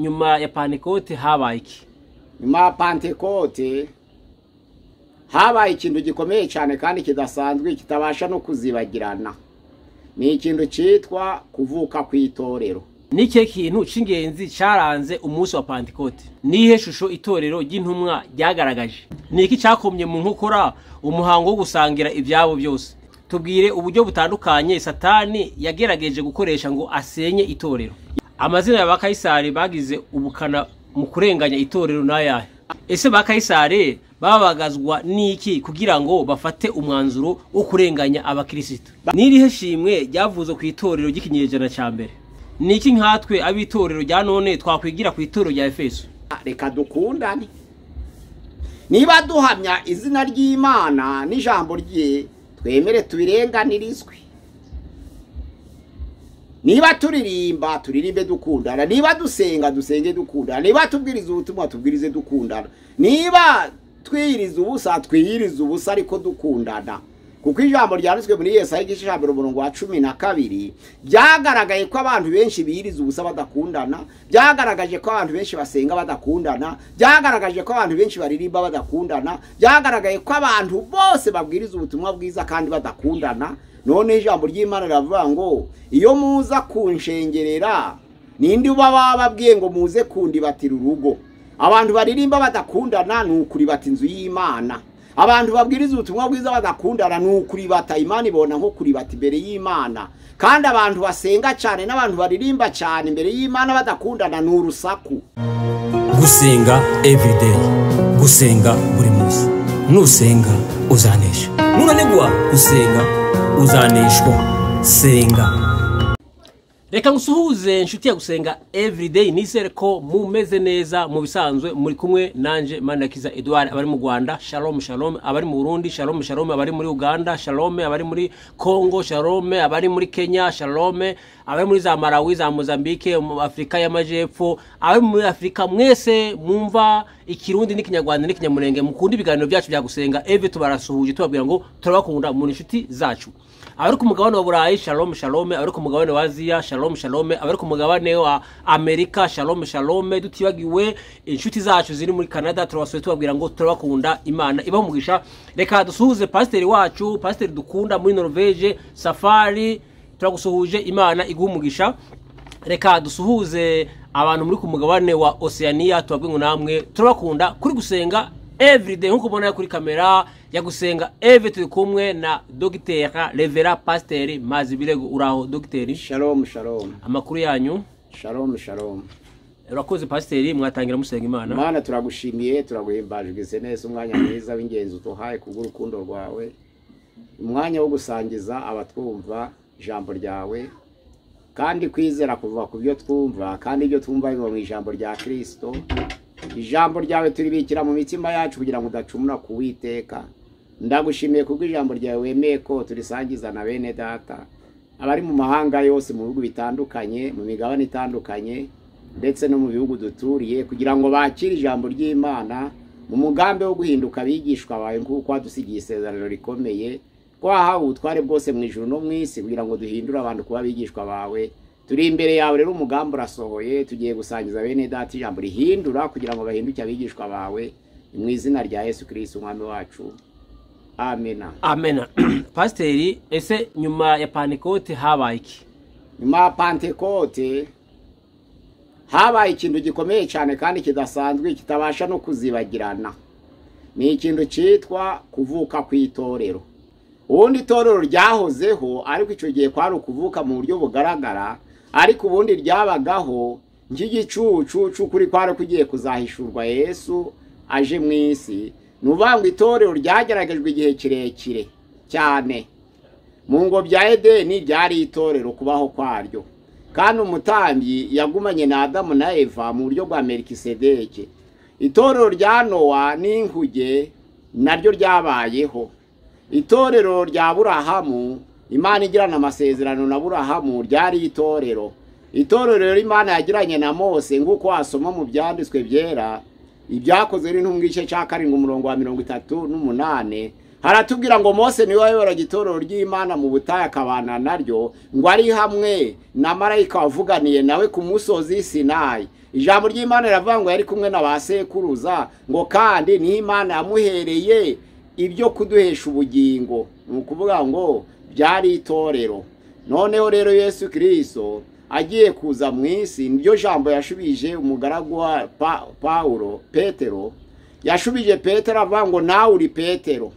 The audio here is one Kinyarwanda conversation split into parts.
nyuma ya Pentecote habaye iki? Nyuma ya Pentecote habaye ikintu gikomeye cyane kandi kidasanzwe kitabasha no kuzibagirana. Ni ikintu cyitwa kuvuka kw'itorero. Nike kintu cingenzi cyaranze umunsi wa Pentecote? Nihe shusho itorero ry'intumwa ryagaragaje? Niki cyakomye mu nkokora umuhango wo gusangira ibyabo byose? Tubwire uburyo butandukanye Satani yagerageje gukoresha ngo asenye itorero. Amazina ya bakayisari bagize ubukana mu kurenganya itorero nayahe? Ese bakayisari babagazwa niki kugira ngo bafate umwanzuro wo kurenganya abakristo? Nirihe shimwe ryavuze ku itorero ry'ikinyejana cya mbere? Niki nkatwe abitorero rya none twakwigira ku itorero rya Efeso? Reka dukundane. Niba duhamya izina ry'Imana n'ijambo rye, twemere tubirenganirizwe. Niba turirimbe dukundana, niba dusenga dusenge dukundana, niba tubwiriza ubutumwa tubwirize dukundana, niba twiyiriza ubusa twiyiriza ubusa ariko dukundana. Kuko ijambo ryanditswe muri Yesaya igice cya 12 byagaragaye ko abantu benshi biyiriza ubusa badakundana, byagaragaje ko abantu benshi basenga badakundana, byagaragaje ko abantu benshi baririmba badakundana, byagaragaye ko abantu bose babwiriza ubutumwa bwiza kandi badakundana. None ijambo ry'Imana riravuga ngo iyo muza kunshengerera nindi baba babwiye ngo muze kundibatira urugo. Abantu baririmba badakundana n'ukuri bata inzu y'Imana. Abantu babwiriza ubutumwa bwiza badakundana n'ukuri bata Imana ibona nko kuri bata imbere y'Imana. Kandi abantu basenga cyane n'abantu baririmba cyane imbere y'Imana badakundana n'urusaku. Gusenga everyday, gusenga buri munsi. Nusenga uzanesha. Nunanegwa gusenga uzaneshwa. Senga. Reka ngusuhuze nshuti ya gusenga everyday, nizere ko mumeze neza mu bisanzwe muri kumwe nanje Manirakiza Edouard, abari mu Rwanda shalom shalom, abari mu Burundi shalom shalom, abari muri Uganda shalom, abari muri Congo shalom, abari muri Kenya shalom, abari muri za Malawi za Mozambique mu Afrika y'Amajepfo, abari muri Afrika mwese mumva ikirundi n'ikinyarwanda n'ikinyamurenge mukunda ibiganiro byacu bya gusenga eve, tubarasuhuje tubabwira ngo turabakunda mu nshuti zacu. Abari ku mugabane wa Burayi shalom shalom, abari ku mugabane wa Aziya shalom shalom, abari ku mugabane wa Amerika shalom shalom, dutibagiwe inshuti zacu ziri muri Canada turabasuye tubabwira ngo turabakunda, Imana ibaho umugisha. Reka dusuhuze pasiteri wacu, pasiteri dukunda muri Norvege Safari, turagusuhuje, Imana iguha umugisha. Reka dusuhuze abantu muri ku mugabane wa Oceania, tubabwira ngo namwe turabakunda kuri gusenga everyday nkuko ubona kuri kamera ya gusenga eve. Turi kumwe na Dr. Revera Pasteur Mazibirego. Uraho Dr.? Shalom shalom. Amakuru yanyu? Shalom shalom. Urakoze Pasteur, mwatangira musenga Imana. Imana turagushimiye, turaguhimbaje neza umwanya mwiza w'ingenzi utuhaye kubw'urukundo rwawe, umwanya wo gusangiza abatwumva ijambo ryawe kandi kwizera kuva ku byo twumva, kandi ibyo twumva biba mu ijambo rya Kristo. Ijambo ryawe turibikira mu mitima yacu kugira ngo udacumura kuwiteka. Ndagushimiye kubwo ijambo ryawe wemeye ko turisangiza na bene data abari mu mahanga yose, mu bihugu bitandukanye, mu migabane itandukanye ndetse no mu bihugu duturiye, kugira ngo bakire ijambo ry'Imana mu mugambi wo guhinduka abigishwa bawe nk'uko wadusigiye isezerano rikomeye ko wahawe ubutware bwose mu ijuru no mu isi kugira ngo duhindure abantu kuba abigishwa bawe. Turi imbere yawe rero, umugambi urasohoye, tugiye gusangiza bene data ijambo rihindura kugira ngo bahinduke abigishwa bawe, mu izina rya Yesu Kristo umwami wacu, amena. Amena. Pasteur, ese nyuma ya Pentecote habaye iki? Nyuma ya Pentecote habaye ikintu gikomeye cyane kandi kidasanzwe kitabasha no kuzibagirana. Ni ikintu cyitwa kuvuka kw'itorero. Ubundi itorero ryahozeho, ariko icyo gihe kwari ukuvuka mu buryo bugaragara, ariko ubundi ryabagaho nk'igicucu kuri kwari kugiye kuzahishurwa Yesu aje mu isi. Nuvuga ngo itorero ryageragejwe igihe kirekire cyane. Mu ngo bya Edeni ryari itorero kubaho kwaryo, kandi umutambyi yagumanye na Adamu na Eva mu buryo bwa Melikisedeki. Itorero rya Nowa n'inkuge naryo ryabayeho. Itorero rya Aburahamu, Imana igirana amasezerano na Aburahamu, ryari itorero. Itorero Imana yagiranye na Mose nk'uko wasoma mu byanditswe byera, ibyakozwe n'intumwa igice cya 7:38, haratubwira ngo Mose niwe wayoboraga itorero ry'Imana mu butayu akabana naryo, ngo ari hamwe na marayika wavuganiye nawe ku musozi Sinayi. ijambo ry'Imana riravuga ngo yari kumwe na ba sekuruza ngo kandi ni Imana yamuhereye ibyo kuduhesha ubugingo, ni ukuvuga ngo byari itorero. Noneho rero Yesu Kristo agiye kuza mu isi, niryo jambo yashubije umugaragu wa Petero, yashubije Petero avuga ngo nawe uri Petero,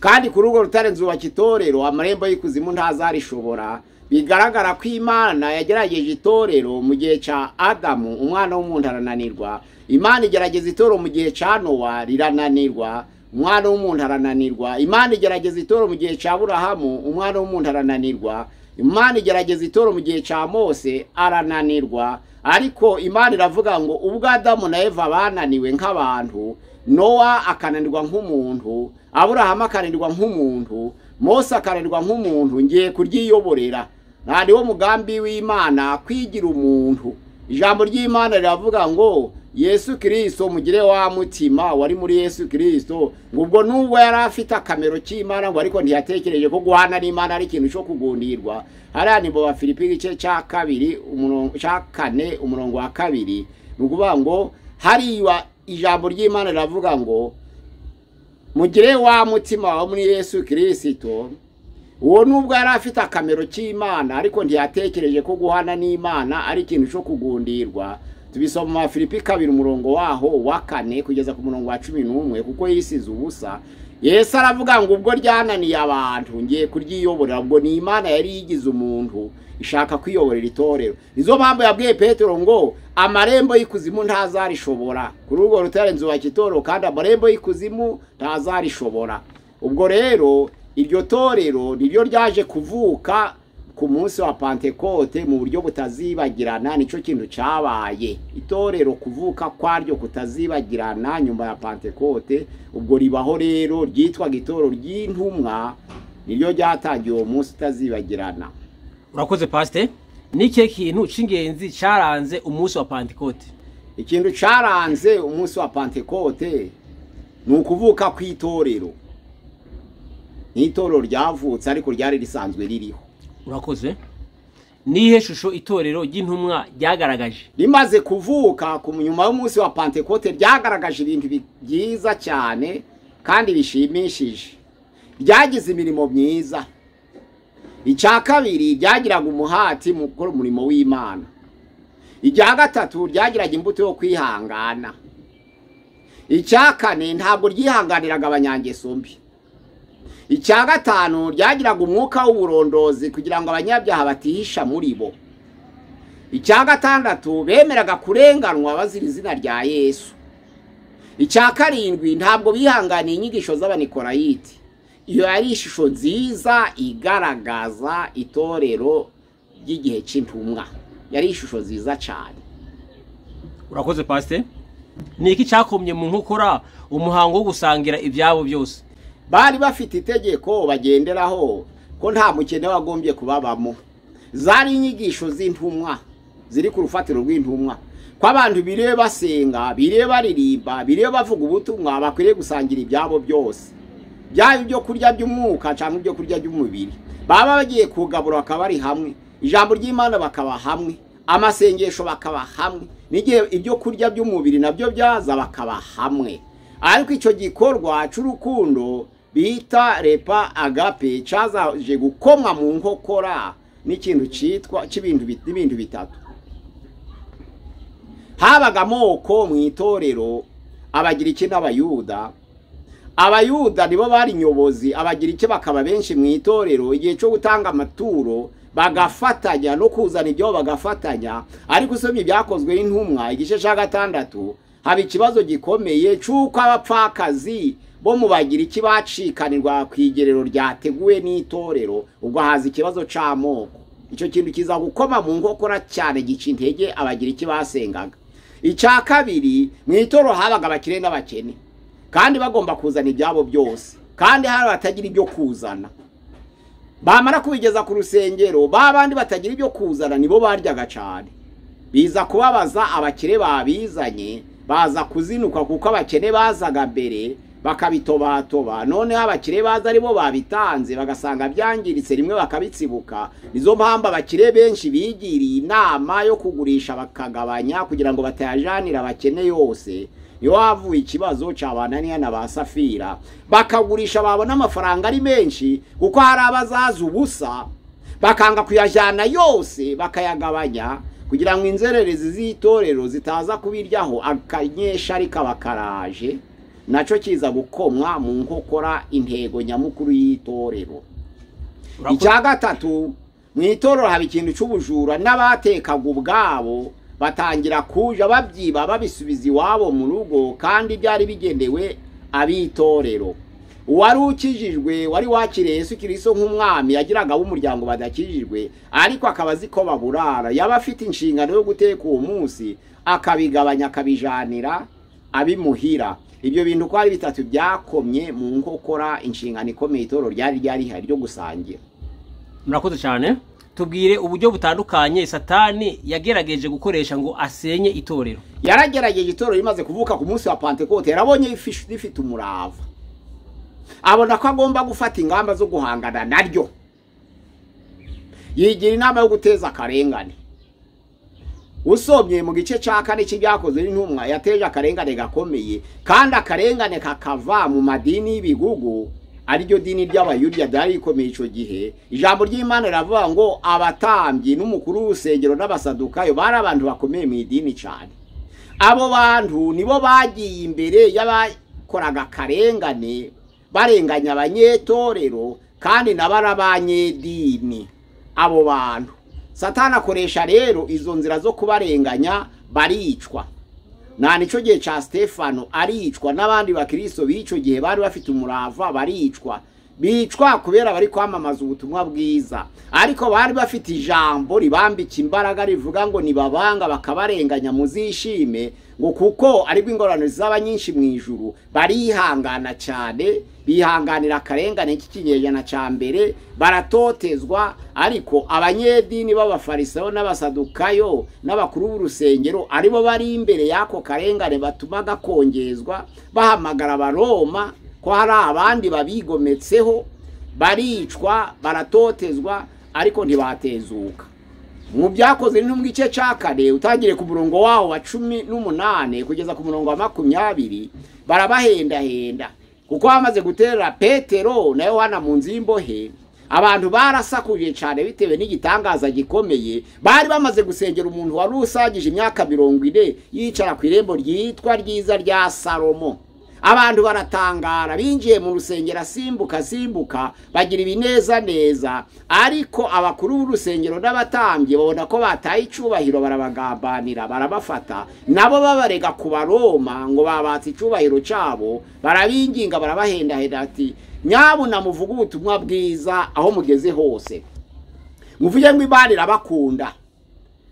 kandi kuri urwo rutare nzubaka itorero, amarembo y'ikuzimu ntazarishobora. Bigaragara ko Imana yagerageje itorero mu gihe ca Adamu, umwana w'umuntu arananirwa. Imana igerageza itorero mu gihe ca Nowa, rirananirwa, umwana w'umuntu arananirwa. Imana igerageza itorero mu gihe ca Aburahamu, umwana w'umuntu arananirwa. Imana igerageza itorero mu gihe ca Mose, arananirwa. Ariko Imana iravuga ngo ubwo Adamu na Eva bananiwe nk'abantu, Nowa akananirwa nk'umuntu, Aburahamu akananirwa nk'umuntu, Mose akananirwa nk'umuntu, ngiye kuryiyoborera. Nari wo mugambi w'Imana kwigira umuntu. Ijambo ry'Imana riravuga ngo Yesu Kristo mugire wa mutima wari muri Yesu Kristo, ubwo nubwo yari afite akamero cy'Imana ngo ariko ntiyatekereje ko guhana n'Imana ari ikintu cyo kugundirwa. Hariya ni mu Bafilipi igice cya 4 umurongo wa 2, ni ukuvuga ngo hariya ijambo ry'Imana riravuga ngo mugire wa mutima wa muri Yesu Kristo, uwo nubwo yari afite akamero cy'Imana ariko ntiyatekereje ko guhana n'Imana ari ikintu cyo kugundirwa. Tubisoma mu Bafilipi 2 umurongo waho wa 4 kugeza ku murongo wa 11, kuko yisize ubusa. Yesu aravuga ngo ubwo ryananiye abantu ngiye kuryiyoborera, ubwo ni Imana yari yigize umuntu ishaka kwiyoborera itorero. Nizo mpamvu yabwiye Petero ngo amarembo y'ikuzimu ntazarishobora. Kuri urwo rutare nzubaka itorero kandi amarembo y'ikuzimu ntazarishobora. Ubwo rero iryo torero niryo ryaje kuvuka ku munsi wa Pentekote mu buryo butazibagirana. Nico kintu cyabaye itorero kuvuka kwaryo kutazibagirana nyuma ya Pentekote. Ubwo ribaho rero ryitwaga itorero ry'intumwa, niryo ryatangiye uwo munsi utazibagirana. Urakoze Pastor. Nike kintu cingenzi cyaranze umunsi wa Pentekote? Ikintu cyaranze umunsi wa Pentekote ni ukuvuka kw'itorero. Itorero ryavutse ariko ryari risanzwe ririho. Urakoze. Nihe shusho itorero ry'intumwa ryagaragaje? Rimaze kuvuka ku nyuma y'umunsi wa Pentekote ryagaragaje ibintu byiza cyane kandi bishimishije. Ryagize imirimo myiza. Icya kabiri ryagiraga umuhati mu gukora umurimo w'Imana. Icya gatatu ryagiraga imbuto yo kwihangana. Icya kane ntabwo ryihanganiraga abanyangeso mbi. Icya gatanu ryagiraga umwuka w'uburondozi kugira ngo abanyabyaha batihisha muri bo. Icya gatandatu bemeraga kurenganwa bazira izina rya Yesu. Icya karindwi ntabwo bihanganiye inyigisho z'Abanikorayiti. Iyo yari ishusho nziza igaragaza itorero ry'igihe cy'intumwa. Yari ishusho nziza cyane. Urakoze Pastor. Niki cyakomye mu nkokora umuhango wo gusangira ibyabo byose? Bari bafite itegeko bagenderaho ko nta mukene wagombye kubabamo. Zari inyigisho z'intumwa ziri ku rufatiro rw'intumwa, ko abantu biriwe basenga, biriwe baririmba, biriwe bavuga ubutumwa, bakwiriye gusangira ibyabo byose. Byaba ibyo kurya by'umwuka cyangwa ibyo kurya by'umubiri. Baba bagiye kugabura bakaba ari hamwe, ijambo ry'Imana bakaba hamwe, amasengesho bakaba hamwe, n'igihe ibyo kurya by'umubiri nabyo byaza bakaba hamwe. Ariko icyo gikorwa cy'urukundo bita repa agape cyazaje gukomwa mu nkokora n'ikintu cyitwa cy'ibintu bitatu. Habaga amoko mu itorero, Abagiriki n'Abayuda. Abayuda nibo bari nyobozi, Abagiriki bakaba benshi mu itorero. Igihe cyo gutanga amaturo bagafatanya no kuzana ibyo bagafatanya. Ariko usomye ibyakozwe n'intumwa igice cya 6, haba ikibazo gikomeye cy'uko abapfakazi bo mu Bagiriki bacikanirwa ku igerero ryateguwe n'itorero. Ubwo haza ikibazo c'amoko. Icyo kintu kiza gukoma mu nkokora cyane gica intege Abagiriki basengaga. Icya kabiri, mu itorero habaga abakire n'abakene, kandi bagomba kuzana ibyabo byose, kandi hari batagira ibyo kuzana. Bamara kubigeza ku rusengero, babandi batagira ibyo kuzana nibo baryaga cyane. Biza kubabaza abakire babizanye, baza kuzinuka kuko abakene bazaga mbere, bakabitobatoba noneho abakire baza aribo babitanze bagasanga byangiritse rimwe bakabitsibuka. Nizo mpamvu abakire benshi bigiriye inama yo kugurisha bakagabanya kugira ngo batayajanira abakene yose. Iyo havuye ikibazo cy'Abananiya na ba Safira bakagurisha babona amafaranga ari menshi, kuko hari abazaza ubusa bakanga kuyajana yose bakayagabanya kugira ngo inzererezi z'itorero zitaza kubiryaho akanyesha ariko bakaraje naco kiza gukomwa mu nkokora intego nyamukuru y'itorero. Icya gatatu, mu itorero haba ikintu cy'ubujura n'abatekaga ubwabo batangira kuja babyiba babisubiza iwabo mu rugo, kandi byari bigendewe abitorero. Uwari ukijijwe wari wakiriye Yesu Kristo nk'umwami yagiraga umuryango badakijijwe, ariko akabazi ko baburara yaba afite inshingano yo guteka uwo munsi akabigabanya akabijanira abimuhira. Ibyo bintu ko ari bitatu byakomye mu nkokora inshingano ikomeye itorero ryari hari ryo gusangira. Murakoze cyane. Tubwire uburyo butandukanye Satani yagerageje gukoresha ngo asenye itorero. Yaragerageje itorero rimaze kuvuka ku munsi wa Pentecote, yarabonye rifite umurava, abona ko agomba gufata ingamba zo guhangana naryo. Yigira inama yo guteza akarengane. Usomye mu gice cya 4 cy'ibyakozwe n'intumwa, yateje akarengane gakomeye, kandi akarengane kakava mu madini y'ibigugu, ariryo dini ry'Abayuda ryari rikomeye ico gihe. Ijambo ry'Imana riravuga ngo abatambyi n'umukuru w'urusengero n'abasadukayo bari abantu bakomeye mu idini cyane. Abo bantu nibo bagiye imbere y'abakoraga akarengane barenganya abanyetorero kandi n'abarabanyedini. Abo bantu Satani akoresha rero izo nzira zo kubarenganya, baricwa. Na nico gihe cha Stefano aricwa, n'abandi bakristo bico gihe bari bafite umurava baricwa. Bicwa kubera bari kwamamaza ubutumwa bwiza, ariko bari bafite ijambo ribambika imbaraga rivuga ngo nibabanga bakabarenganya muzishime, ngo kuko ari bw'ingorane zaba nyinshi mu ijuru. Barihangana cyane, bihanganira akarengane k'ikinyejana cya mbere, baratotezwa. Ariko abanyedini b'abafarisayo n'abasadukayo n'abakuru b'urusengero aribo bari imbere yako karengane batuma gakongezwa, bahamagara abaroma ko hari abandi babigometseho, baricwa baratotezwa, ariko ntibatezuka. Mu byakoze no mu gice cya 4 utangire ku murongo waho wa 18 kugeza ku murongo wa 20, barabahenda kuko bamaze guterera Petero na Yohana mu nzimbohe. Abantu barasakuje cyane bitewe n'igitangaza gikomeye. Bari bamaze gusengera umuntu wari usagije imyaka 40 yicara ku irembo ryitwa ryiza rya Salomo. Abantu baratangara, binjiye mu rusengero simbuka bagira ibineza neza, ariko abakuru b'urusengero n'abatambye babona ko bataye icubahiro, barabagambanira, barabafata, nabo babarega ku Baroma ngo babatse icubahiro cyabo. Barabinginga, barabahenda ati nyabuna muvuga ubutumwa bwiza aho mugeze hose, muvuge ngo Imana irabakunda,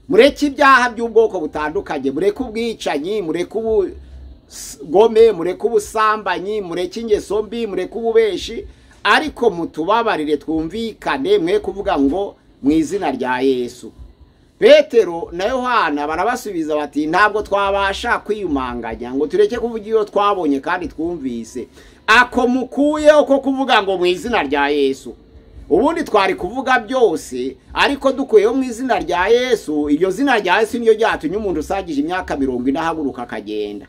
mureke ibyaha by'ubwoko butandukanye, mureke ubwicanyi, mureke gome, mureke ubusambanyi, mureke ingeso mbi, mureke ububeshi, ariko mutubabarire twumvikane, mwe kuvuga ngo mu izina rya Yesu. Petero na Yohana barabasubiza bati ntabwo twabasha kwiyumanganya ngo tureke kuvuga iyo twabonye kandi twumvise. Ako mukuyeho ko kuvuga ngo mu izina rya Yesu. Ubundi twari kuvuga byose, ariko dukuyeho mu izina rya Yesu. Iryo zina rya Yesu niyo ryatumye umuntu usagije imyaka 40 ahaguruka akagenda.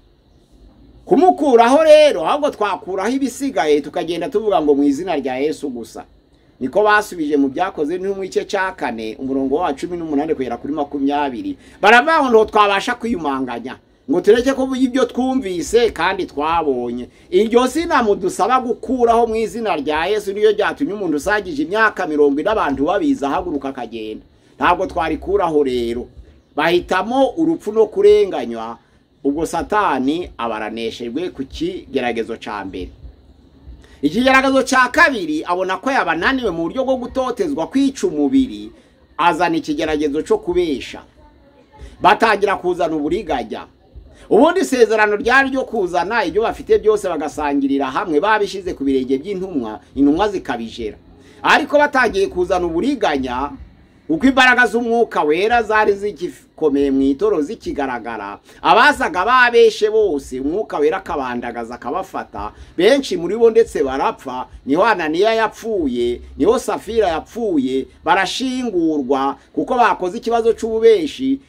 Kumukuraho rero ahubwo twakuraho ibisigaye tukagenda tuvuga ngo mu izina rya Yesu gusa. Niko basubije mu byakoze n'umwe ice cya 4 umurongo wa 18 kugera kuri 20. Baravuga ngo twabasha kwiyumanganya ngo tureke kuvuga ibyo twumvise kandi twabonye. Iryo zina mudusaba gukuraho mu izina rya Yesu niyo ryatumye umuntu usagije imyaka 40 n'abantu babiza haguruka akagenda. Ntabwo twari kuraho rero. Bahitamo urupfu no kurenganywa. Ubwo Satani abaraneshejwe ku kigeragezo cya mbere. Ikigeragezo cya kabiri abona ko yabananiwe mu buryo bwo gutotezwa kwica umubiri, azana ikigeragezo cyo kubesha. Batangira kuzana uburiganya. Ubundi isezerano ryari ryo kuzana ibyo bafite byose bagasangirira hamwe, babishize ku birenge by'intumwa, intumwa zikabijera. Ariko batangiye kuzana uburiganya, uko imbaraga z'umwuka wera zari zigikomeye mu itoro zikigaragara, abazaga babeshe bose umwuka wera akabandagaza akabafata, benshi muri bo ndetse barapfa. Niho Ananiya yapfuye, niho Safira yapfuye, barashingurwa kuko bakoze ikibazo c'ububeshi.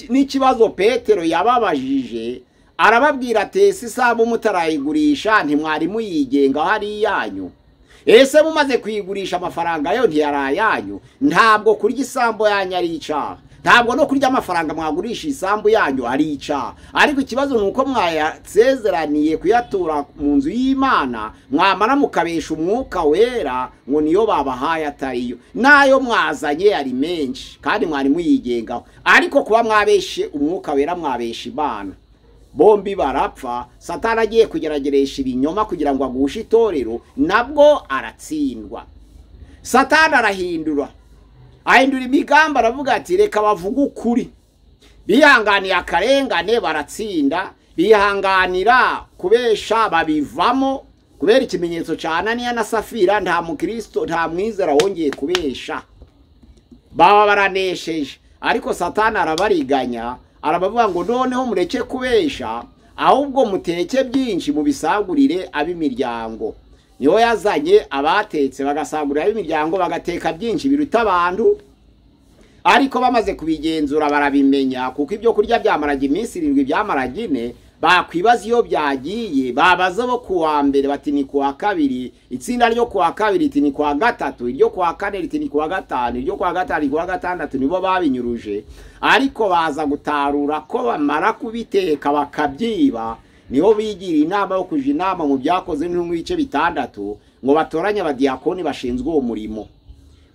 N'ikibazo Petero yababajije, arababwira ati ese isabu mutarayigurisha ntimwari muyigenga hari yanyu? Ese mumaze kuyigurisha amafaranga yo ntiyarayanyu? Ntabwo kurya isambu yanyu ari icaha, ntabwo no kurya amafaranga mwagurisha isambu yanyu ari icaha, ariko ikibazo nuko mwayasezeraniye kuyatura mu nzu y'Imana, mwamara mukabesha umwuka wera ngo niyo babahaye atariyo, nayo mwazanye ari menshi kandi mwari muyigengaho. Ariko kuba mwabeshe umwuka wera mwabesha Imana, bombi barapfa. Satani agiye kugerageresha ibinyoma kugira ngo agushe itorero, nabwo aratsindwa. Satani ahindura imigambi, aravuga ati reka bavuga ukuri. Bihanganiye akarengane baratsinda, bihanganira kubesha babivamo. Kubera ikimenyetso ca Ananiya na Safira, nta mukristo nta mwizera wongeye kubesha, baba baranesheje. Ariko Satani arabariganya, arabavuga ngo noneho mureke kubesha, ahubwo muteke byinshi mubisagurire ab'imiryango. Niho yazanye abatetse bagasagurira ab'imiryango, bagateka byinshi biruta abantu. Ariko bamaze kubigenzura barabimenya, kuko ibyo kurya byamaraga iminsi 7 byamaraga 4, bakwibaza iyo byagiye. Babaza bo kuwa mbere bati ni kuwa kabiri, itsinda ryo kuwa kabiri iti ni kuwa gatatu, iryo kuwa kane riti ni kuwa gatanu, iryo kuwa gatanu kuwa gatandatu, nibo babinyuruje. Ariko baza gutarura ko bamara kubiteka bakabyiba, niho bigira inama yo kuja inama mu byakoze n'ibice 6 ngo batoranye abadiyakoni bashinzwe uwo murimo.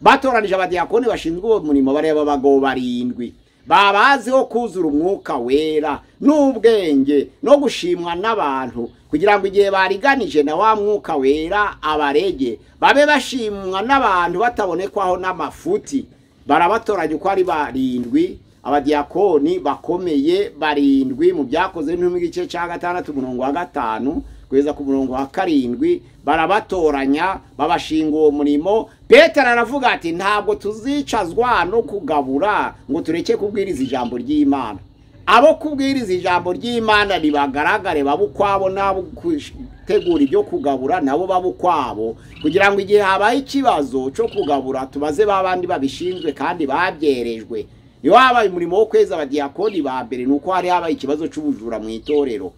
Batoranije abadiyakoni bashinzwe uwo murimo bareba abagabo 7 babaziho kuzura umwuka wera n'ubwenge no gushimwa n'abantu, kugira ngo igihe bariganije na wa mwuka wera abarege babe bashimwa n'abantu batabonekwaho n'amafuti. Barabatoranya uko ari 7 abadiyakoni bakomeye 7 mu byakoze n'igice ca 6:5 kweza ku 7 barabatoranya babashinga uwo murimo. Petero aravuga ati ntabwo tuzicazwa no kugabura ngo tureke kubwiriza ijambo ry'Imana. Abo kubwiriza ijambo ry'Imana ribagaragare babukwabo, nabo gutegura ibyo kugabura nabo babukwabo, kugira ngo igihe habaye ikibazo cyo kugabura tubaze babandi babishinzwe kandi babyerejwe. Iyo habaye umurimo wo kweza abadiyakoni ba mbere, nuko hari habaye ikibazo cy'ubujura mu itorero.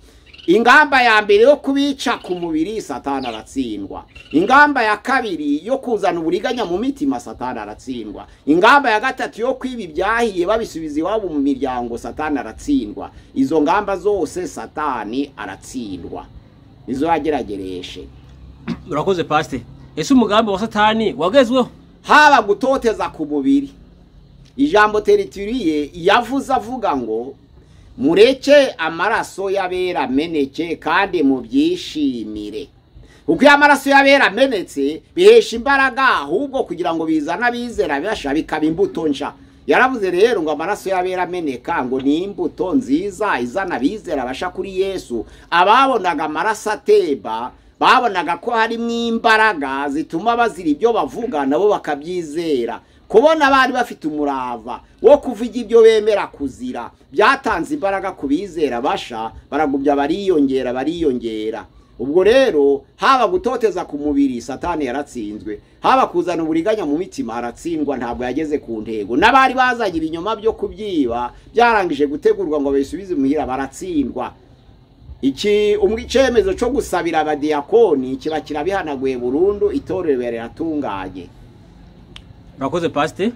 Ingamba ya mbere yo kubica ku mubiri, Satani aratsindwa. Ingamba ya kabiri yo kuzana uburiganya mu mitima, Satani aratsindwa. Ingamba ya gatatu yo kwiba ibyahiye babisubiza iwabo mu miryango, Satani aratsindwa. Izo ngamba zose Satani aratsindwa, izo yageragereshe. Urakoze Pastor. Ese umugambi wa Satani wagezweho? Haba gutoteza ku mubiri. Ijambo terituriye yavuze avuga ngo mureke amaraso y'abera meneke kandi mu byishimire. Uko amaraso y'abera menetse bihesha imbaraga, ahubwo kugira ngo bizana bizera basha bikaba imbuto nsha. Yaravuze rero ngo amaraso y'abera meneka ngo ni imbuto nziza izana bizera basha kuri Yesu. Ababonaga amaraso ateba babonaga ko harimo imbaraga zituma bazira ibyo bavuga, nabo bakabyizera. Kubona bari bafite umurava wo kuvuga ibyo bemera kuzira byatanze imbaraga kubizera basha, baragubya bariyongera. Ubwo rero haba gutoteza ku mubiri, Satani yaratsinzwe. Haba kuzana uburiganya mu mitima, aratsindwa, ntabwo yageze ku ntego. N'abari bazanye ibinyoma byo kubyiba byarangije gutegurwa ngo babisubize muhira, baratsindwa. Icyemezo cyo gusabira abadiyakoni kiba kirabihanaguye burundu, itorero riratunganye. Urakoze Pastor.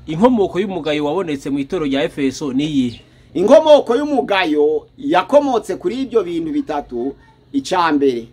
Inkomoko y'umugayo wabonetse mu itoro rya Efeso niyi? Inkomoko y'umugayo yakomotse kuri ibyo bintu bitatu. Icambere,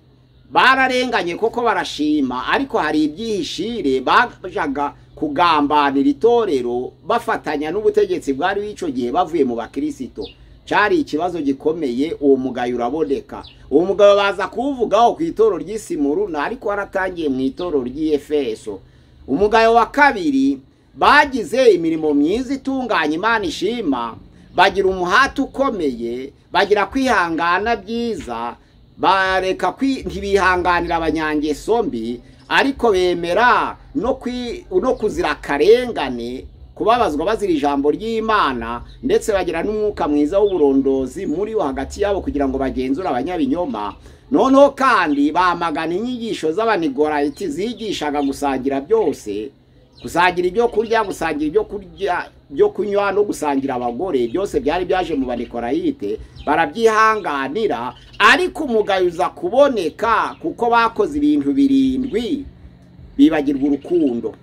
bararenganye koko barashima, ariko hari ibyihishire bajaga kugambanira itorero bafatanya n'ubutegetsi bwari w'ico gihe bavuye mu bakristo. Cari ikibazo gikomeye, uwo mugayo uraboneka. Uwo mugayo baza kuvugaho ku itoro ry'Isimuruna, ariko waratangiye mu itoro ry'Efeso. Umugayo wa kabiri, bagize imirimo myiza itunganye Imana ishima, bagira umuhati ukomeye, bagira kwihangana byiza, bareka ntibihanganira abanyangeso mbi, ariko bemera no kuzira akarengane, kubabazwa bazira ijambo ry'Imana, ndetse bagira n'umwuka mwiza w'uburondozi muri bo hagati yabo kugira ngo bagenzure abanyabinyoma. Noneho kandi bamagana inyigisho z'abanigorayiti zigishaga gusangira byose, gusangira ibyo kurya, gusangira ibyo kurya byo kunywa no gusangira abagore, byose byari byaje mu banikorayite, barabyihanganira. Ariko umugayo uza kuboneka kuko bakoze ibintu birindwi, bibagirwa urukundo.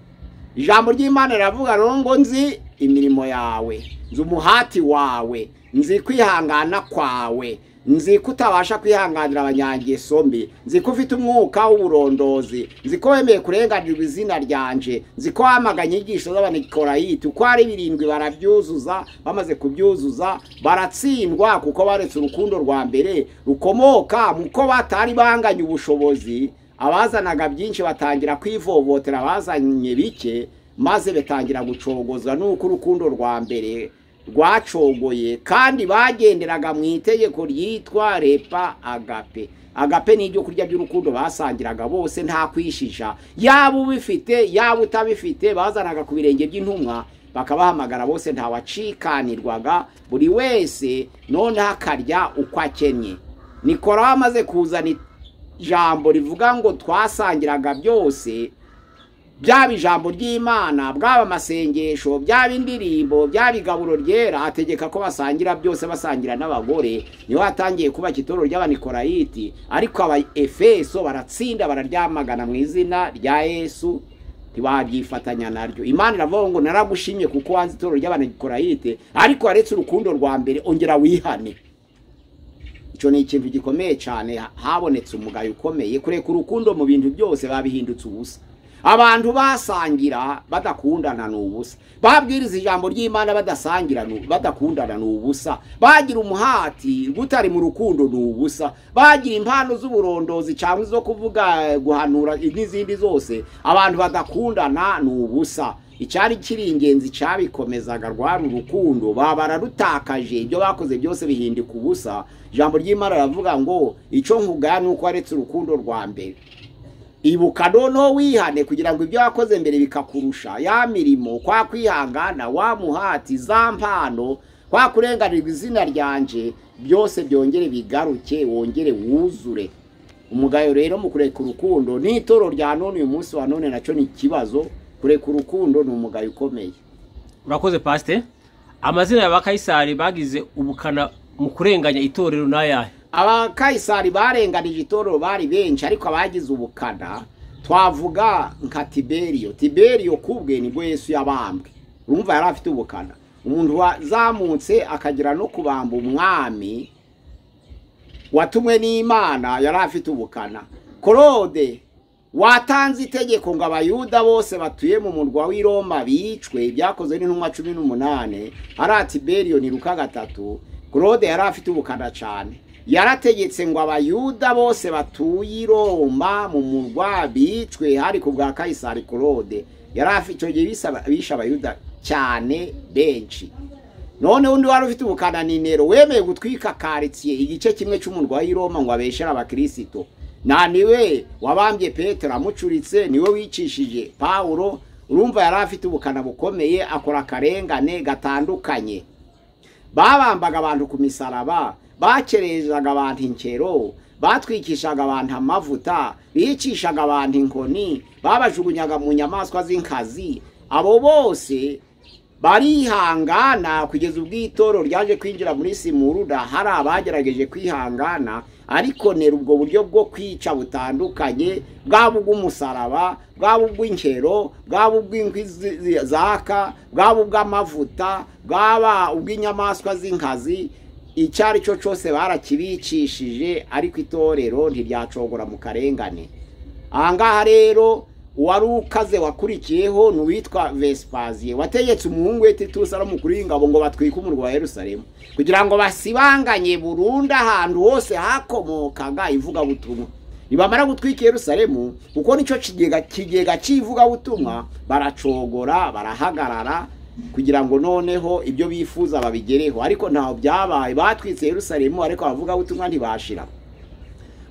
Ijambo ry'Imana riravuga ngo nzi imirimo yawe, nzi umuhati wawe, nzi kwihangana kwawe, nzi ko utabasha kwihanganira abanyangeso mbi, nzi ko ufite umwuka w'uburondozi, nzi ko wemeye kurenganirwa izina ryanje, nzi ko wamaganye inyigisho z'abanikorayiti. Uko ari birindwi barabyuzuza, bamaze kubyuzuza baratsindwa kuko baretse urukundo rwa mbere rukomoka muko batari banganye ubushobozi. Abazanaga byinshi batangira kwivovotera abazanye bike, maze betangira gucogozwa nuko urukundo rwa mbere rwacogoye, kandi bagenderaga mu itegeko ryitwa repa agape. Agape ni ibyo kurya by'urukundo basangiraga bose nta kwishisha, yaba ubifite yaba utabifite. Bazanaga ku birenge by'intumwa bakabahamagara bose, nta wacikanirwaga, buri wese none akarya uko akennye. Nikora amaze kuzana ijambo rivuga ngo twasangiraga byose, byaba ijambo ry'Imana, bwaba amasengesho, byaba indirimbo, byaba igaburo ryera, ategeka ko basangira byose, basangira n'abagore. Niho hatangiye kuba itorero ry'abanikorayiti. Ariko aba Efeso baratsinda, bararyamagana mu izina rya Yesu, ntibabyifatanya naryo. Imana iravuga ngo naragushimye kuko wanze itorero ry'abanikorayiti, ariko waretse urukundo rwa mbere, ongera wihane. Ico ni ikintu gikomeye cyane. Habonetse umugayo ukomeye, kureka urukundo mu bintu byose babihindutse ubusa. Abantu basangira badakundana n'ubusa, babwiriza ijambo ry'Imana badasangira badakundana n'ubusa, bagira umuhati gutari mu rukundo n'ubusa, bagira impano z'uburondozi cyangwa zo kuvuga guhanura n'izindi zose, abantu badakundana n'ubusa. Icyari kiri ingenzi cyabikomezaga rwari urukundo, babararutakaje, ibyo bakoze byose bihinduka ubusa. Ijambo ry'Imana ravuga ngo ico nkugaya nuko aretse urukundo rwa mbere. Ibuka noneho wihane kugira ngo ibyo wakoze mbere bikakurusha, ya mirimo, kwa kwihangana, wa muhati, za mpano, kwa kurenganirwa izina ryanje, byose byongere bigaruke, wongere wuzure. Umugayo rero mu kureka urukundo n'itoro rya none uyu munsi wa none naco ni ikibazo. Kureka urukundo ni umugayo ukomeye. Urakoze Pastor. Amazina y'abakayisari bagize ubukana mu kurenganya itorero n'ayahe? Abakayisari barenganije itorero bari benshi, ariko abagize ubukana twavuga nka Tiberio kubwe nibwo Yesu yabambwe. Urumva yari afite ubukana. Umuntu wazamutse akagira no kubamba umwami watumwe n'Imana yari afite ubukana. Claude watanze itegeko ngo abayuda bose batuye mu murwa w'i Roma bicwe, byakoze n'intumwa 18. Ari Tiberio ni Luka 3. Claude yari afite ubukana cyane, yarategetse ngo abayuda bose batuye i Roma mu murwa bicwe. Hari ku bwa Kayisari Claude yari afite icyo gihe bisha abayuda cyane benshi. None undi wari ufite ubukana ni Nero, wemeye gutwika quartier igice kimwe cy'umurwa w'i Roma ngo abeshera abakristo. Niwe wabambye Petero amucuritse, niwe wicishije Paulo. Urumva yari afite ubukana bukomeye, akora akarengane gatandukanye. Babambaga abantu ku misaraba, bakerezaga abantu inkero, batwikishaga abantu amavuta, bicishaga abantu inkoni, babajugunyaga mu nyamaswa z'inkazi. Abo bose barihangana kugeza ubw'itoro ryaje kwinjira muri Simuruda. Hari abagerageje kwihangana, ariko Nero ubwo buryo bwo kwica butandukanye, bwaba ubw'umusaraba, bwaba ubw'inkero, bwaba ubw'inkwi zaka, bwaba ubw'amavuta, bwaba ubw'inyamaswa z'inkazi, icyari cyo cyose barakibicishije, ariko itorero ntiryacogora mu karengane. Ahangaha rero wari ukaze wakurikiyeho n'uwitwa Vespasiye, wategetse umuhungu we Titus aramukuru y'ingabo ngo batwike umurwa wa Yerusalemu kugira ngo basibanganye burundu ahantu hose hakomokaga ivuga butumwa. Nibamara gutwika Yerusalemu, kuko nico kigega civuga butumwa, baracogora, barahagarara kugira ngo noneho ibyo bifuza babigereho. Ariko ntaho byabaye, batwitse Yerusalemu, ariko abavuga butumwa ntibashira.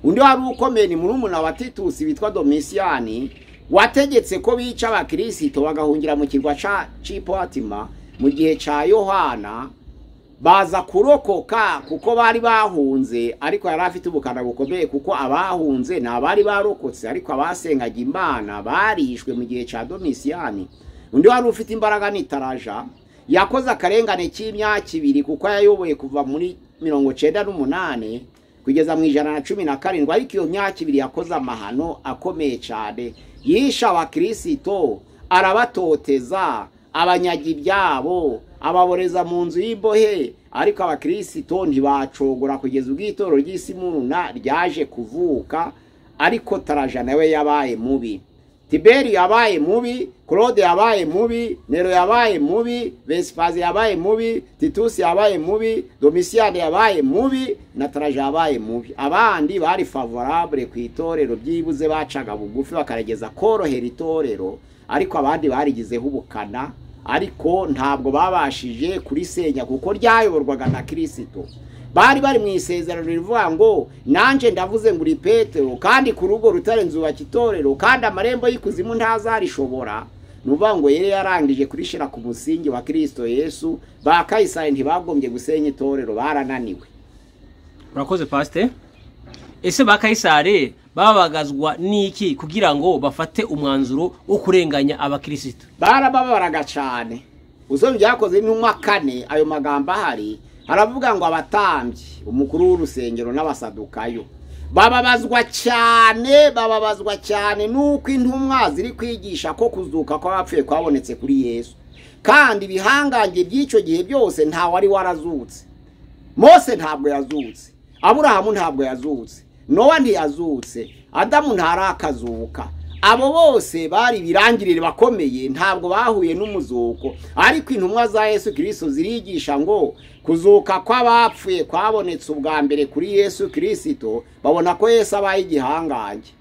Undi wari ukomeye ni murumuna wa Titus witwa Domitiani. wategetse ko bica abakristo bagahungira mu kirwa c'Ipatima mu gihe ca Yohana, baza kurokoka kuko bari bahunze, ariko yari afite ubukana bukomeye kuko abahunze nabari barokotse, ariko abasengaga Imana barishwe mu gihe ca Domisiyani. Undi wari ufite imbaraga ni Taraja, yakoze akarengane k'imyaka 2 kuko yayoboye kuva muri 98 kugeza mu 117, ariko iyo myaka 2 yakoze amahano akomeye cyane. Yisha abakristo, arabatoteza, abanyaga ibyabo, ababoreza mu nzu y'imbohe, ariko abakristo ntibacogora kugeza ubw'itoro ry'Isimuruna ryaje kuvuka. Ariko Taraja nawe yabaye mubi, Tiberi yabaye mubi, Claude yabaye mubi, Nero yabaye mubi, Vespasi yabaye mubi, Titus yabaye mubi, Domitian yabaye mubi, na Taraja yabaye mubi. Abandi bari favorable ku itorero, byibuze bacaga bugufi bakaregeza korohera itorero, ariko abandi barigizeho ubukana, ariko ntabwo babashije kurisenya kuko ryayoborwaga na Kristo. Bari mu isezerano rivuga ngo nanje ndavuze ngo uri Petero, kandi ku rugo rutare nzubaka itorero, kandi amarembo y'ikuzimu ntazarishobora. Nuvuga ngo yari yarangije kurishira ku musingi wa Kristo Yesu. Ba Kayisari ntibagombye gusenya itorero, barananiwe. Urakoze Pastor. Ese ba Kayisari babagazwa niki kugira ngo bafate umwanzuro wo kurenganya abakristo? Barababaraga cyane. Uzomye byakoze n'umwa 4 ayo magamba hari. Haravuga ngo abatambyi, umukuru w'urusengero n'abasadukayo bababazwa cyane nuko intumwa ziri kwigisha ko kuzuka kw'abapfuye kwabonetse kuri Yesu, kandi bihangange by'ico gihe byose nta wari warazutse. Mose ntabwo yazutse, Aburahamu ntabwo yazutse, Nowa ntiyazutse, Adamu ntarakazuka. Abo bose bari birangirire bakomeye, ntabwo bahuye n'umuzuko. Ariko intumwa za Yesu Kristo zirigisha ngo kuzuka kw'abapfuye kwabonetse ubwa mbere kuri Yesu Kristo. Babona ko Yesu abaye igihangange.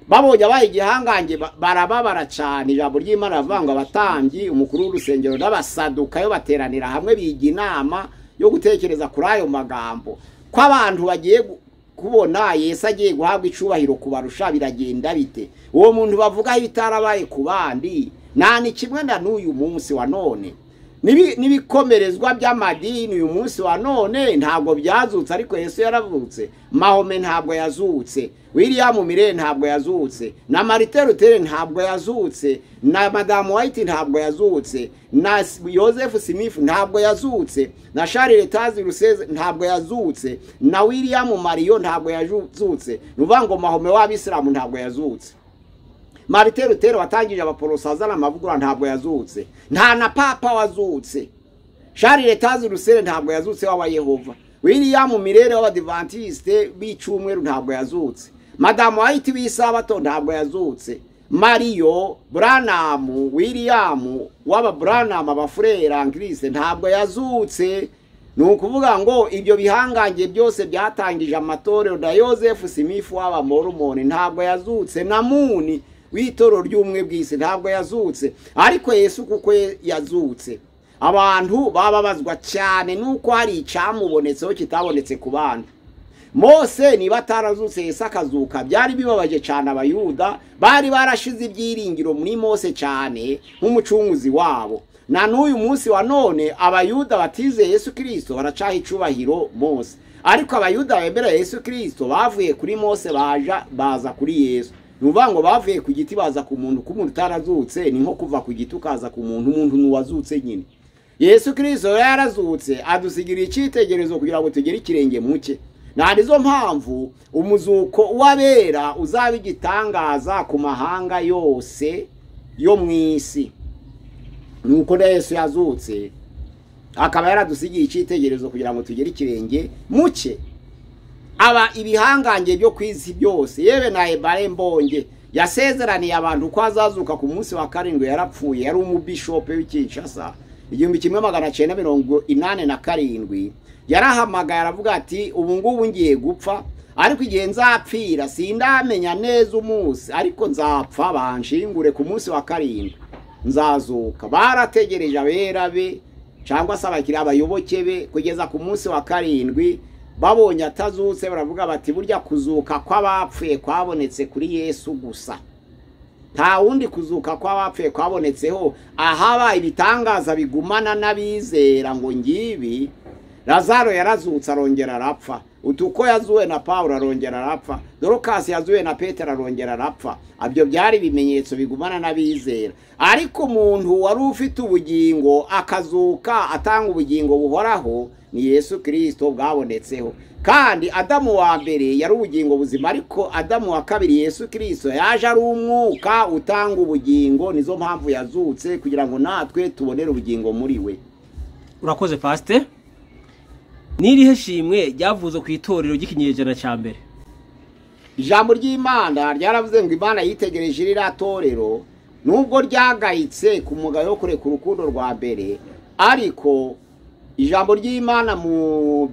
Babonye abaye igihangange barababara cyane. Ijambo ry'Imana rivuga ngo abatambyi, umukuru w'urusengero n'abasadukayo bateranira hamwe biga inama yo gutekereza kuri ayo magambo, ko abantu bagiye kubona Yesu agiye guhabwa icubahiro kubarusha. Biragenda bite? Uwo muntu bavuga ibitarabaye ku bandi nani kimwe na n'uyu munsi wa none. Nibikomerezwa by'amadini uyu munsi wa none ntabwo byazutse, ariko Yesu yaravutse. Mahome ntabwo yazutse, William Mire ntabwo yazutse, na Martin Luther ntabwo yazutse, na Madame White ntabwo yazutse, na Joseph Smith ntabwo yazutse, na Charles Taze ntabwo yazutse, na William Mario ntabwo yazutse. Nuvuga ngo Mahome w'Abisilamu ntabwo yazutse. Martin Luther watangije abaporosaza n'amavugura ntabwo yazutse. Nta na Papa wazutse. Charles Taze ntabwo yazutse w'aba Yehova. William Mirere w'Abadventiste b'icumweru ntabwo yazutse. Madame White w'Isabato ntabwo yazutse. Mario Branham, William w'aba Branham abafurera Anglise ntabwo yazutse. Nukuvuga ngo ibyo bihangange byose byatangije amatorero, da Joseph Smith w'aba Mormon ntabwo yazutse, na Muni w'itoro ry'umwe bw'isi ntabwo yazutse. Ariko Yesu kuko yazutse, abantu bababazwa cyane nuko hari icamubonetseho kitabonetse ku bandi. Mose niba atarazutse Yesu akazuka, byari bibabaje cyane abayuda. Bari barashize ibyiringiro muri Mose cyane nk'umucunguzi wabo. Na n'uyu munsi wa none abayuda batize Yesu Kristo baracaha icubahiro Mose, ariko abayuda bemera Yesu Kristo bavuye kuri Mose baza kuri Yesu. Nuvuga ngo bavuye ku giti baza ku muntu, ku muntu utarazutse ni nko kuva ku giti ukaza ku muntu, umuntu nuwazutse nyine. Yesu Kristo yarazutse adusigira icitegerezo kugira ngo tugere ikirenge muke. Narizo mpamvu umuzuko w'abera uzaba igitangaza ku mahanga yose yo mwisi. Nuko Yesu yazutse akaba yaradusigiye icitegerezo kugira ngo tugere ikirenge muke. Aba ibihangange byo kwisi byose, yewe na Ebare Mbonge yasezeraniye abantu ko azazuka ku munsi wa 7 yarapfuye. Yari umubishope w'Kinshasa 1987. Yarahamagaye aravuga ati ubu ngubu ngiye gupfa, ariko igihe nzapfira sindamenya neza umunsi, ariko nzapfa banshingure ku munsi wa 7 nzazuka. Barategereje abera be cyangwa se abakiri abayoboke be kugeza ku munsi wa 7. Babonye atazutse baravuga bati burya kuzuka kw'abapfuye kwabonetse kuri Yesu gusa. nta wundi kuzuka kw'abapfuye kwabonetseho ahaba ibitangaza bigumana n'abizera ngo ngibi. Lazaro yarazutse arongera arapfa, utuko yazuwe na Paulo arongera arapfa, Dorokasi yazuwe na Petero arongera arapfa. Abyo byari bimenyetso bigumana n'abizera. Ariko umuntu wari ufite ubugingo akazuka atanga ubugingo buhoraho ni Yesu Kristo bwabonetseho. Kandi Adamu wa mbere yari ubugingo buzima, ariko Adamu wa kabiri Yesu Kristo yaje ari umwuka utanga ubugingo. Nizo mpamvu yazutse kugira ngo natwe tubonere ubugingo muri we. Urakoze Pastor. Nirihe shimwe ryavuze ku itorero ry'ikinyejana cya mbere? Ijambo ry'Imana ryaravuze ngo Imana yitegereje ririya torero nubwo ryagayitse ku mugayo wo kureka urukundo rwa mbere, ariko ijambo ry'Imana mu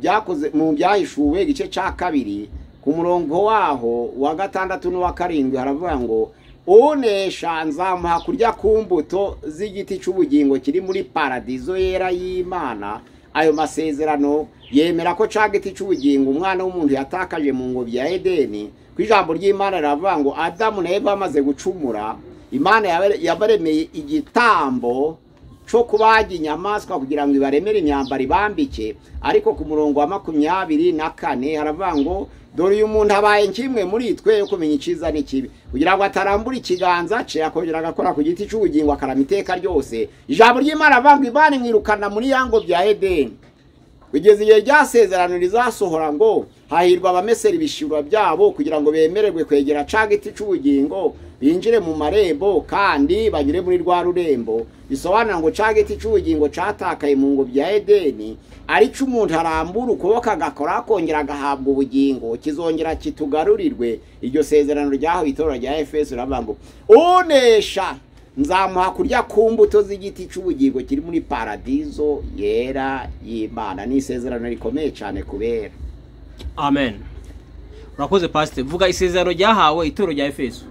byahishuwe igice cya kabiri ku murongo waho wa 6 n'uwa 7 haravuga ngo unesha nzamuha kurya ku mbuto z'igiti cy'ubugingo kiri muri paradizo yera y'Imana. Ayo masezerano yemera ko ca giti cy'ubugingo umwana w'umuntu yatakaje mu ngobyi ya Edeni. Kwijambo ry'Imana riravuga ngo Adamu na Eva bamaze gucumura, Imana yabaremeye igitambo cyo kubaga inyamaswa kugira ngo ibaremere imyambaro ibambike. Ariko ku murongo wa 24 haravuga ngo dore uyu muntu abaye kimwe muri twe yo kumenya iciza n'ikibi, kugira ngo atarambura ikiganza cye akongera agakora ku giti cy'ubugingo akarama iteka ryose. Ijambo ry'Imana rivuga ngo Imana imwirukana muri yango bya Edeni kugeza igihe ryasezerano rizasohora ngo hahirwa abamesera ibishura byabo kugira ngo bemererwe kwegera ca giti cy'ubugingo, binjire mu marembo kandi banyure muri rwa rurembo. Bisobanura ngo ca giti cy'ubugingo catakaye mu ngo bya Edeni, ari cyo umuntu arambura ukuboko agakora akongera agahabwa ubugingo, kizongera kitugarurirwe. Iryo sezerano ryaho itorero rya Efeso riravuga ngo unesha nzamuha kurya ku mbuto z'igiti cy'ubugingo kiri muri paradizo yera y'Imana. Ni isezerano rikomeye cyane kubera. Amen. Urakoze Pastor. Vuga isezerano ryahawe itorero rya Efeso.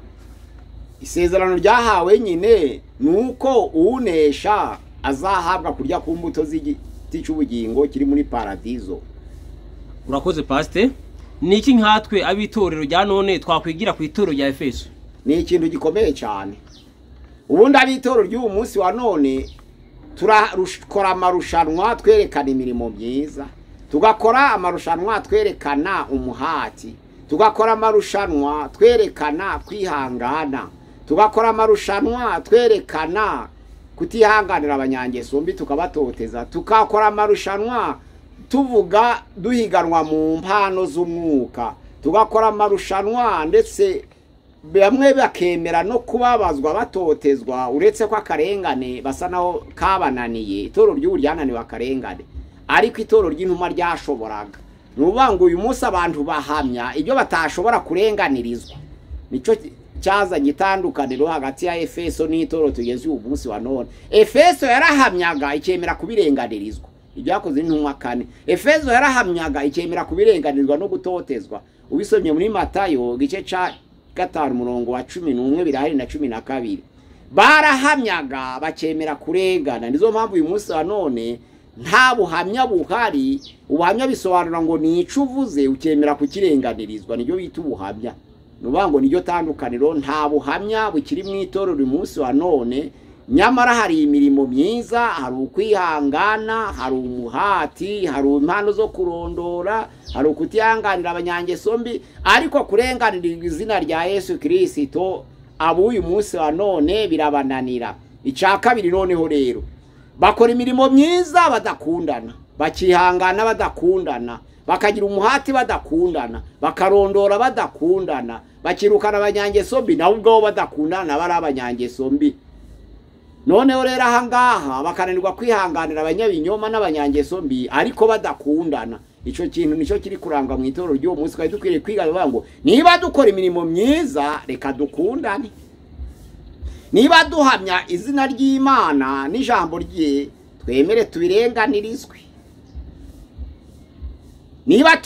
Isezerano ryahawe nyine nuko unesha azahabwa kurya ku mbuto z'igiti cy'ubugingo kiri muri paradizo. Urakoze Pastor. Niki nkatwe abitorero rya none twakwigira ku itorero rya Efeso? Ni ikintu gikomeye cyane. Ubundi abitorero ry'uyu munsi wa none turakora amarushanwa twerekana imirimo myiza, tugakora amarushanwa twerekana umuhati, tugakora amarushanwa twerekana kwihangana, tugakora amarushanwa twerekana kutihanganira abanyangeso mbi tukabatoteza, tukakora amarushanwa tuvuga duhiganwa mu mpano z'umwuka, tugakora amarushanwa ndetse bamwe bakemera no kubabazwa batotezwa uretse ko akarengane basa naho kabananiye. Itorero ry'uryananiwe akarengane, ariko itorero ry'intuma ryashoboraga. Nuvuga ngo uyu munsi abantu bahamya ibyo batashobora kurenganirizwa. Nico cyazanye itandukaniro hagati ya Efeso n'itorero tugeze uyu munsi wa none. Efeso yarahamyaga ikemera kubirenganirizwa, ibyakoze intumwa 4. Efeso yarahamyaga ikemera kubirenganirizwa no gutotezwa. Ubisomye muri Matayo gice ca 5 murongo wa 11 birahari na 12 barahamyaga bakemera kurengana. Nizo mpamvu uyu munsi wa none nta buhamya buhari. Ubuhamya bisobanura ngo ni ico uvuze ukemera kukirenganirizwa, nibyo bita ubuhamya. Nuvuga ngo niryo tandukaniro. Nta buhamya bukiri mu itorero uyu munsi wa none, nyamara hari imirimo myiza, hari ukwihangana, hari umuhati, hari impano zo kurondora, hari ukutihanganira abanyangeso mbi. Ariko kurenganira izina rya Yesu Kristo abo uyu munsi wa none birabananira. Icya kabiri noneho rero bakora imirimo myiza badakundana, bakihangana badakundana, bakagira umuhati badakundana, bakarondora badakundana, bakirukana abanyangeso mbi nabo ubwo badakundana bari abanyangeso mbi. Noneho rero ahangaha bakananirwa kwihanganira abanyabinyoma n'abanyangeso mbi ariko badakundana. Ico kintu nico kiri kuranga mu itorero ryo munsi kandi dukwiriye kwiga ngo niba dukora imirimo myiza reka dukundane, niba duhamya izina ry'Imana n'ijambo rye twemere tubirenganirizwe, niba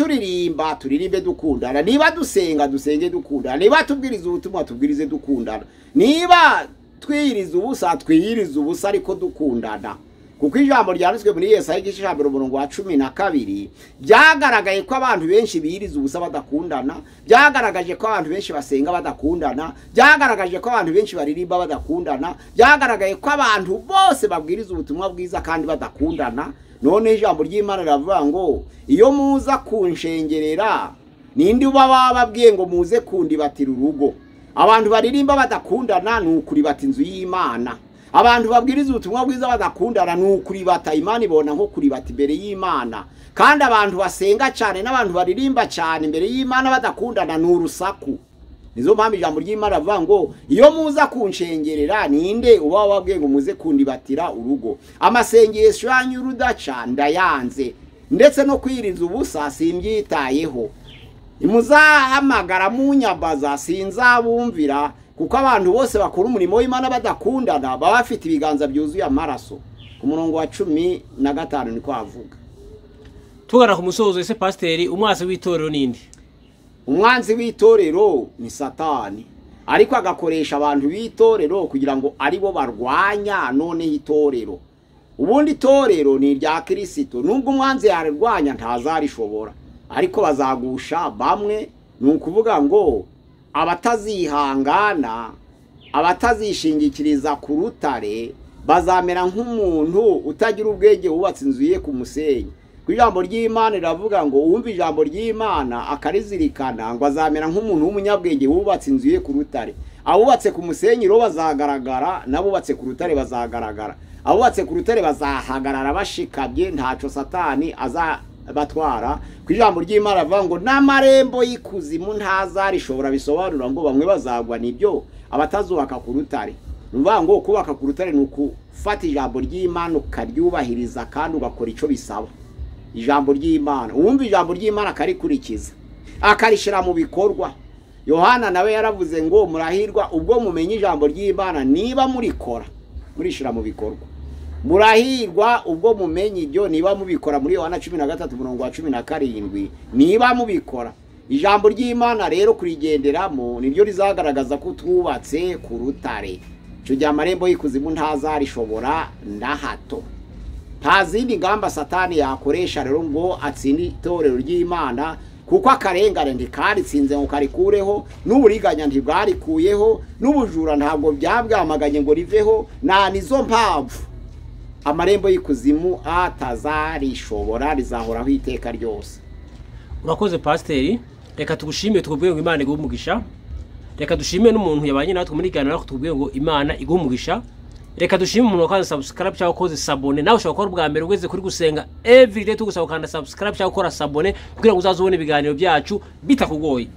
turirimbe dukundana, niba dusenga dusenge dukundana, niba tubwiriza ubutumwa tubwirize dukundana, niba twiyiriza ubusa twiyiriza ubusa ariko dukundana. kuko ijambo ryanditswe muri Yesaya igice cya 12 byagaragaye ko abantu benshi biriza ubusa badakundana, byagaragaje ko abantu benshi basenga badakundana, byagaragaje ko abantu benshi baririmba badakundana, byagaragaye ko abantu bose babwiriza ubutumwa bwiza kandi badakundana. None ijambo ry'Imana riravuga ngo iyo muza kunshengerera nindi uba bababwiye ngo muze kundibatira urugo. Abantu baririmba badakundana ni ukuribata inzu y'Imana. Abantu babwiriza ubutumwa bwiza badakundana ni ukuribata Imana ibona nko kuribata imbere y'Imana. Kandi abantu basenga cyane n'abantu baririmba cyane imbere y'Imana badakundana ni urusaku. Nizo mpamvu ijambo ry'Imana rivuga ngo iyo muza kunshengerera ninde uba wababwiye ngo muze kundibatira urugo. Amasengesho yanyu rudaca ndayanze, ndetse no kwiriza ubusa simbyitayeho. Imuzahamagara munyambaza sinzabumvira, kuko abantu bose bakora umurimo w'Imana badakundana baba bafite ibiganza byuzuye amaraso. Ku murongo wa 15 niko avuga. Tugana ku musozo ese pasiteri, umwanzi w'itorero ninde? Umwanzi w'itorero ni Satani, ariko agakoresha abantu b'itorero kugira ngo aribo barwanya none itorero. Ubundi itorero ni irya Kristo, nubwo umwanzi yararwanya ntazarishobora, ariko bazagusha bamwe. Ni ukuvuga ngo abatazihangana, abatazishingikiriza ku rutare bazamera nk'umuntu utagira ubwenge wubatse inzu ye ku musenyi. Ijambo ry'Imana riravuga ngo uwumva ijambo ry'Imana akarizirikana ngo azamera nk'umuntu w'umunyabwenge wubatse inzu ye ku rutare. Abubatse ku musenyi ro bazagaragara, n'abubatse ku rutare bazagaragara. Abubatse ku rutare bazahagarara bashikabye, ntaco Satani azabatwara. Ijambo ry'Imana rivuga ngo n'amarembo y'ikuzimu ntazarishobora, bisobanura ngo bamwe bazagwa nibyo abatazubaka ku rutare. Nuvuga ngo kubaka ku rutare ni ukufata ijambo ry'Imana ukaryubahiriza kandi ugakora ico bisaba. Ijambo ry'Imana, uwumva ijambo ry'Imana akarikurikiza akarishira mu bikorwa. Yohana nawe yaravuze ngo murahirwa ubwo mumenye ijambo ry'Imana niba murikora, murishira mu bikorwa. Murahirwa ubwo mumenye ibyo niba mubikora, muri Yohana 13:17 niba mubikora. Ijambo ry'Imana rero kurigenderamo niryo rizagaragaza ko twubatse ku rutare. Cyo gihe amarembo y'ikuzimu ntazarishobora na hato. Nta zindi ngamba Satani yakoresha rero ngo atsinde itorero ry'Imana, kuko akarengane ntikaritsinze ngo karikureho, n'uburiganya ntibwarikuyeho, n'ubujura ntabwo byabwamaganye ngo riveho. Nizo mpamvu amarembo y'ikuzimu atazarishobora, rizahoraho iteka ryose. Urakoze pasiteri, reka tugushimire tukubwiye ngo Imana iguhe umugisha. Reka dushimire n'umuntu yabanye natwe muri ganira tukubwiye ngo Imana iguhe umugisha. Reka dushimire umuntu wakoze subscribe cyangwa ukoze sabone. Nawe ushobora gukora ubwa mbere ugeze kuri gusenga everyday, tugusaba kanda subscribe cyangwa ukora sabone kugira ngo uzazubone ibiganiro byacu bitakugoye.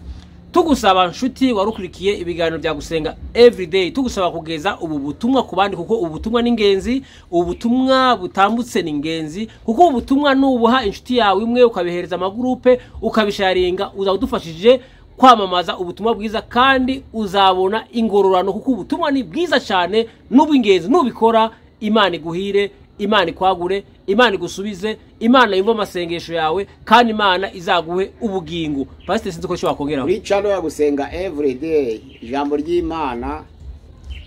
Tugusaba nshuti warukurikiye ibiganiro bya gusenga everyday, tugusaba kugeza ubu butumwa ku bandi, kuko ubu butumwa ni ingenzi, ubutumwa butambutse ni ingenzi, kuko ubu butumwa nubuha inshuti yawe imwe ukabihereza amagroupe ukabisharinga, uzadufashije kwamamaza ubutumwa bwiza kandi uzabona ingororano, kuko ubutumwa ni bwiza cyane n'ubwingenzi. Nubikora Imana iguhire, Imana ikwagure, Imana igusubize, Imana yumva amasengesho yawe kandi Imana izaguhe ubugingo. Pastor sinzi ko cyo wakongera kuri channel ya gusenga everyday. Ijambo ry'Imana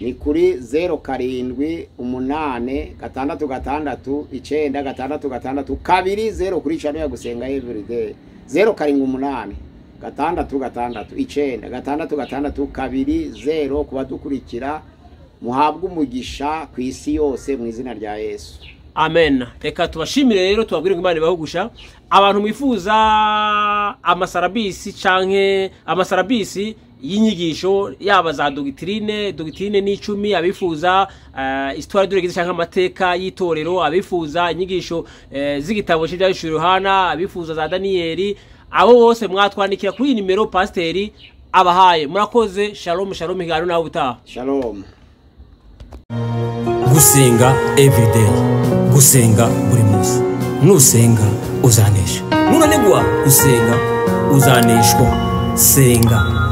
ni kuri 07866966 kuri channel ya gusenga everyday. 07866966 kuba dukurikira. Muhabwe umugisha ku isi yose mu izina rya Yesu. Amen. Reka tubashimire rero, tubabwire ngo Imana ibahugusha. Abantu mwifuza amasarabisi canke amasarabisi y'inyigisho yaba za doctrine ni 10, abifuza histoire de l'église canke amateka y'itorero, abifuza inyigisho z'igitabo cy'Ibyahishwe Yohana, abifuza za Danieli, abo bose mwatwandikira kuri nimero pasiteri abahaye. Murakoze. Shalom shalom, higano nawe utaha. Shalom. Gusenga everyday, gusenga buri munsi. Nusenga uzanesha. Nunanigwa gusenga uzaneshwa. Senga.